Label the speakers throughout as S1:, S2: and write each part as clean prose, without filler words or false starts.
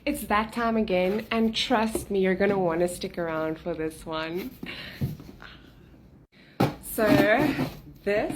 S1: It's that time again, and trust me, you're gonna want to stick around for this one. So, this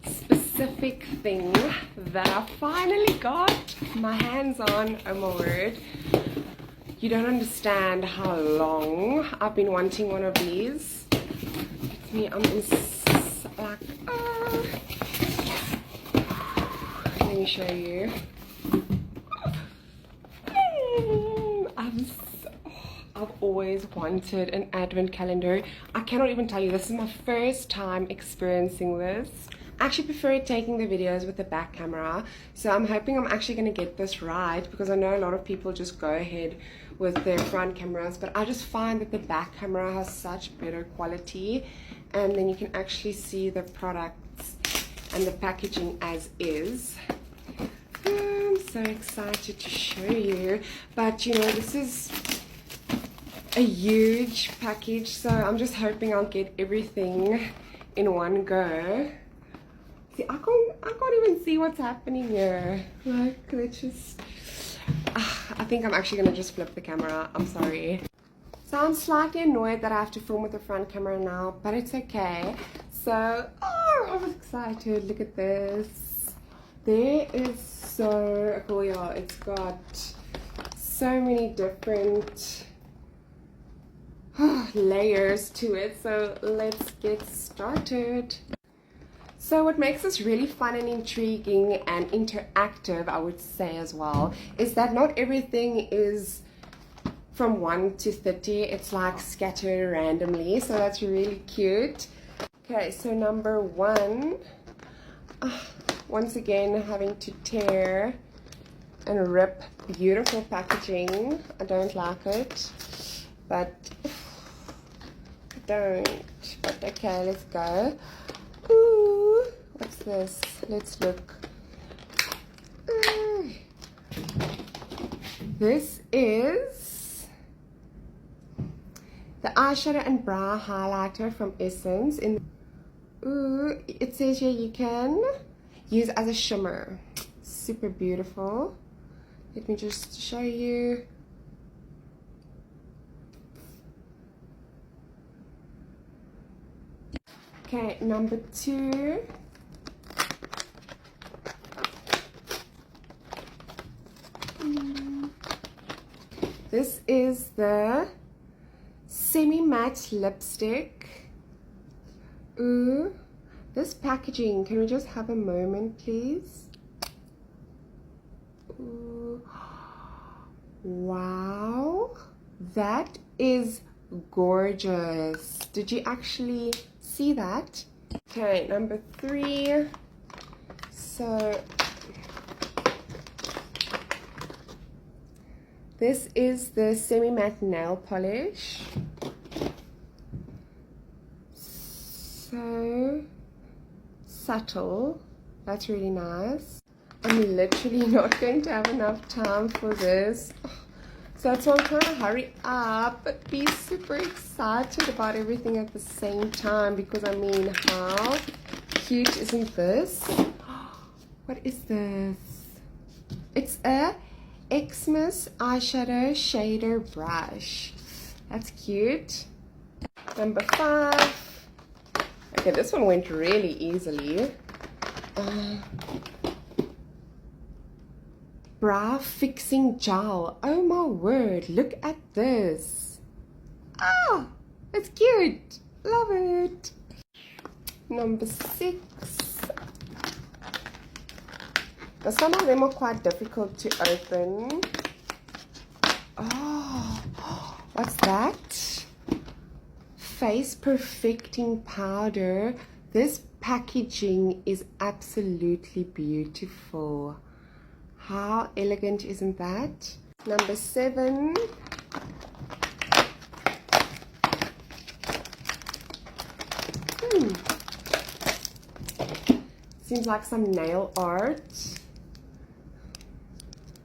S1: specific thing that I finally got my hands on, oh my word, you don't understand how long I've been wanting one of these. It's me, I'm like, let me show you. I've always wanted an advent calendar. I cannot even tell you, this is my first time experiencing this. I actually prefer taking the videos with the back camera, so I'm hoping I'm actually going to get this right, because I know a lot of people just go ahead with their front cameras, but I just find that the back camera has such better quality, and then you can actually see the products and the packaging as is. I'm so excited to show you, but you know, this is a huge package, so I'm just hoping I'll get everything in one go. See, I can't even see what's happening here. Like, let's just I think I'm actually gonna just flip the camera. I'm sorry. So I'm slightly annoyed that I have to film with the front camera now, but it's okay. So I was excited. Look at this. There is so cool, y'all. It's got so many different layers to it, so let's get started. So what makes this really fun and intriguing and interactive, I would say as well, is that not everything is from 1 to 30. It's like scattered randomly, so that's really cute. Okay, so number 1, once again having to tear and rip beautiful packaging. I don't like it, but okay, let's go. Ooh, what's this? Let's look. This is the eyeshadow and brow highlighter from Essence. It says here you can use as a shimmer. Super beautiful. Let me just show you. Okay, number 2. This is the semi-matte lipstick. Ooh, this packaging, can we just have a moment, please? Ooh. Wow, that is gorgeous. Did you actually see that? Okay, number 3. So this is the semi-matte nail polish. So subtle. That's really nice. I'm literally not going to have enough time for this. So that's why I'm trying to hurry up, but be super excited about everything at the same time, because I mean, how cute isn't this? What is this? It's a Xmas eyeshadow shader brush. That's cute. Number 5. Okay, this one went really easily. Brow fixing gel. Oh my word, look at this. Ah, it's cute. Love it. Number 6. Now, some of them are quite difficult to open. Oh, what's that? Face perfecting powder. This packaging is absolutely beautiful. How elegant isn't that? Number 7. Seems like some nail art.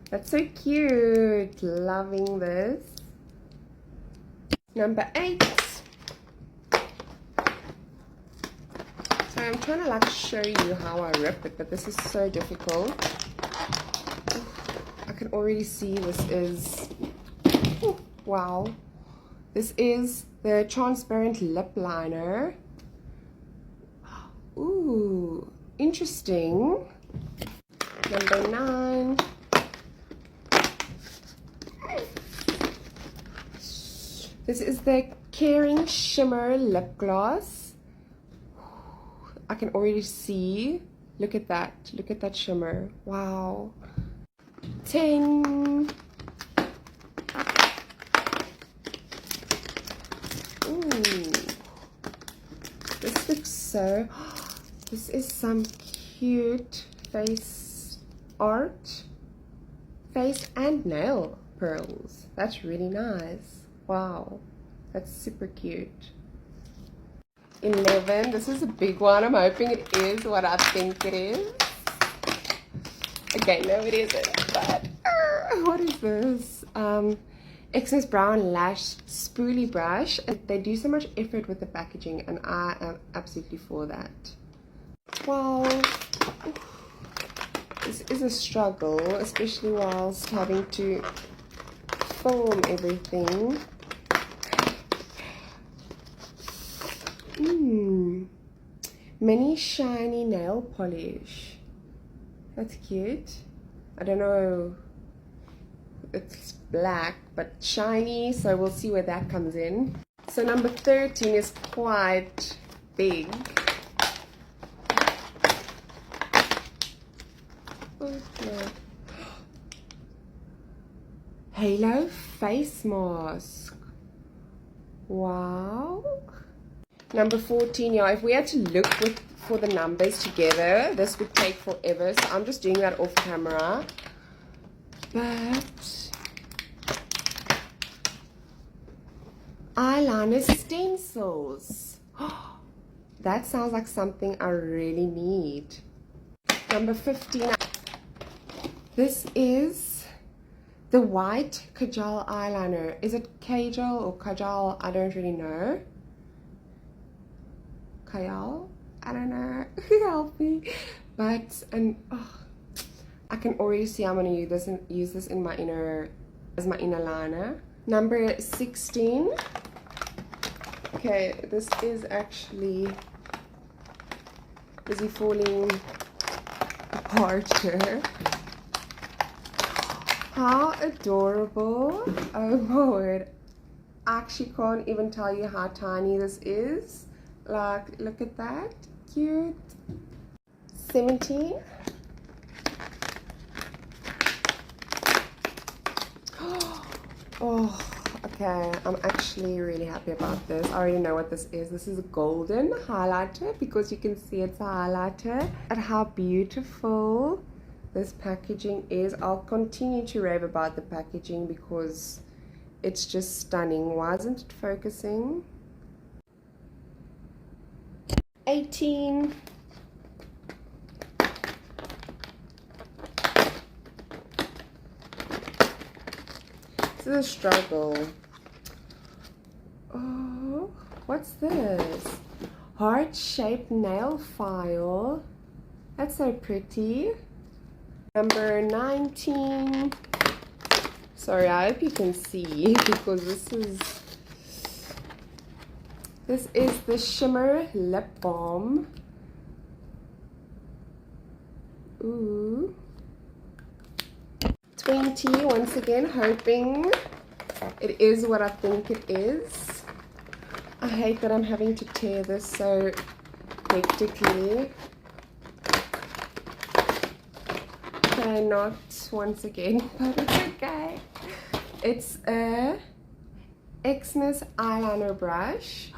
S1: That's so cute. Loving this. Number 8. Sorry, I'm trying to like show you how I rip it, but this is so difficult. I can already see this is, oh, wow, this is the transparent lip liner. Ooh, interesting. Number 9. This is the Caring Shimmer Lip Gloss. I can already see. Look at that. Look at that shimmer. Wow. 10. Ooh. This looks so... This is some cute face art. Face and nail pearls. That's really nice. Wow. That's super cute. 11. This is a big one. I'm hoping it is what I think it is. Okay, no, it isn't. But what is this? Xmas Brown Lash Spoolie Brush. They do so much effort with the packaging, and I am absolutely for that. 12. This is a struggle, especially whilst having to film everything. Mini shiny nail polish. That's cute. I don't know. It's black but shiny, so we'll see where that comes in. So number 13 is quite big. Okay. Halo face mask. Wow. Number 14, yeah, if we had to look for the numbers together, this would take forever, so I'm just doing that off camera. But eyeliner stencils. That sounds like something I really need. Number 15, this is the white kajal eyeliner. Is it kajal or kajal? I don't really know. Kajal? I don't know. Help me. But I can already see I'm gonna use this in my as my inner liner. Number 16. Okay, this is actually busy falling apart here. How adorable. Oh my word. I actually can't even tell you how tiny this is. Like, look at that. Cute. 17. Oh, okay. I'm actually really happy about this. I already know what this is. This is a golden highlighter because you can see it's a highlighter. And how beautiful this packaging is. I'll continue to rave about the packaging because it's just stunning. Why isn't it focusing? 18. This is a struggle. Oh, what's this? Heart-shaped nail file. That's so pretty. Number 19. Sorry, I hope you can see because this is the Shimmer Lip Balm. Ooh. 20, once again, hoping it is what I think it is. I hate that I'm having to tear this so hectically. Okay, not once again, but it's okay. It's a Xmas eyeliner brush.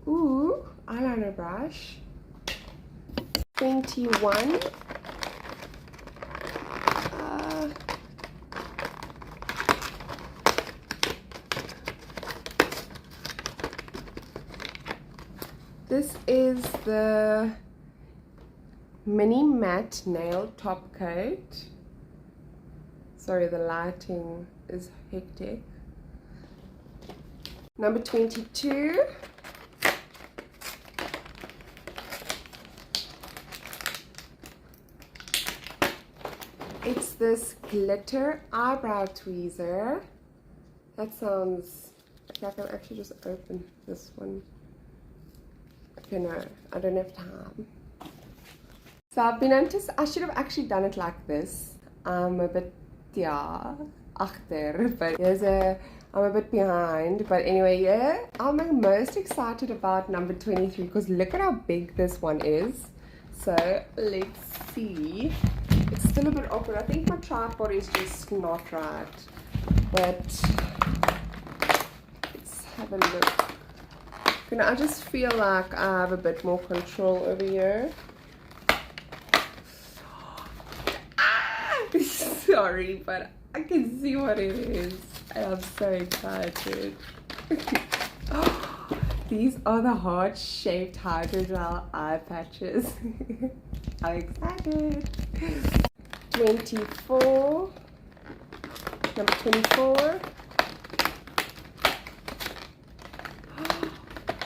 S1: Ooh, eyeliner brush. 21. This is the mini matte nail top coat. Sorry, the lighting is hectic. Number 22. It's this glitter eyebrow tweezer. That sounds like I'll actually just open this one. Okay, no, I don't have time. So I've been I should have actually done it like this. I'm a bit, yeah, achter, but I'm a bit behind. But anyway, yeah, I'm most excited about number 23 because look at how big this one is. So let's see. It's still a bit awkward. I think my tripod is just not right. But let's have a look. You know, I just feel like I have a bit more control over here. Sorry, but I can see what it is. I'm so excited. These are the heart-shaped hydrogel eye patches. I'm excited. 24. Number 24.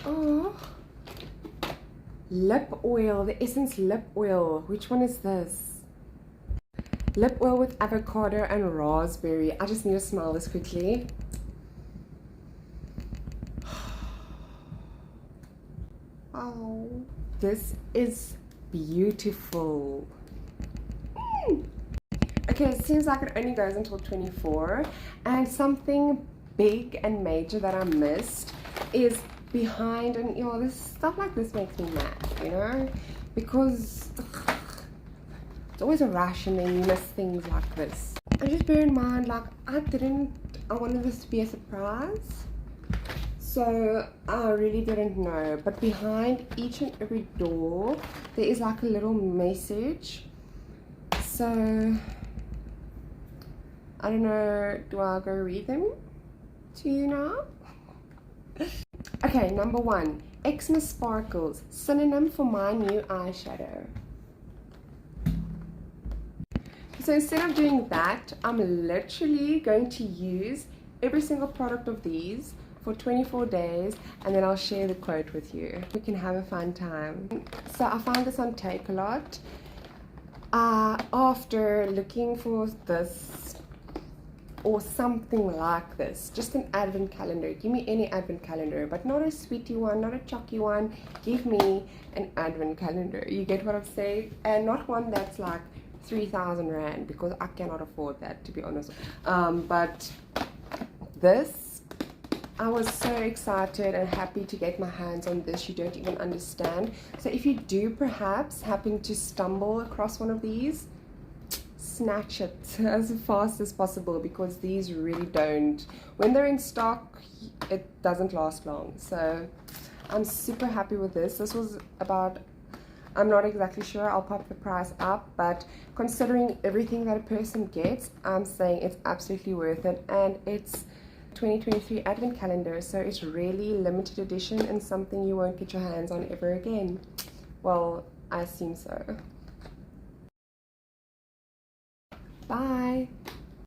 S1: Oh. Lip oil. The Essence lip oil. Which one is this? Lip oil with avocado and raspberry. I just need to smell this quickly. Oh, this is beautiful. Okay, it seems like it only goes until 24. And something big and major that I missed is behind, and you know, this stuff like this makes me mad, you know, because it's always a rush and then you miss things like this. And just bear in mind, like, I wanted this to be a surprise. So I really didn't know. But behind each and every door, there is like a little message. So, I don't know, do I go read them to you now? Okay, number 1. Xmas Sparkles, synonym for my new eyeshadow. So instead of doing that, I'm literally going to use every single product of these for 24 days, and then I'll share the quote with you. We can have a fun time. So I found this on Takealot. After looking for this or something like this, just an advent calendar. Give me any advent calendar, but not a sweetie one, not a chalky one. Give me an advent calendar. You get what I'm saying? And not one that's like 3,000 Rand, because I cannot afford that, to be honest. But this, I was so excited and happy to get my hands on this. You don't even understand. So if you do perhaps happen to stumble across one of these, snatch it as fast as possible, because these really don't, when they're in stock, it doesn't last long. So I'm super happy with this. This was about, I'm not exactly sure, I'll pop the price up, but considering everything that a person gets, I'm saying it's absolutely worth it. And it's 2023 advent calendar, so it's really limited edition and something you won't get your hands on ever again. Well, I assume so. Bye.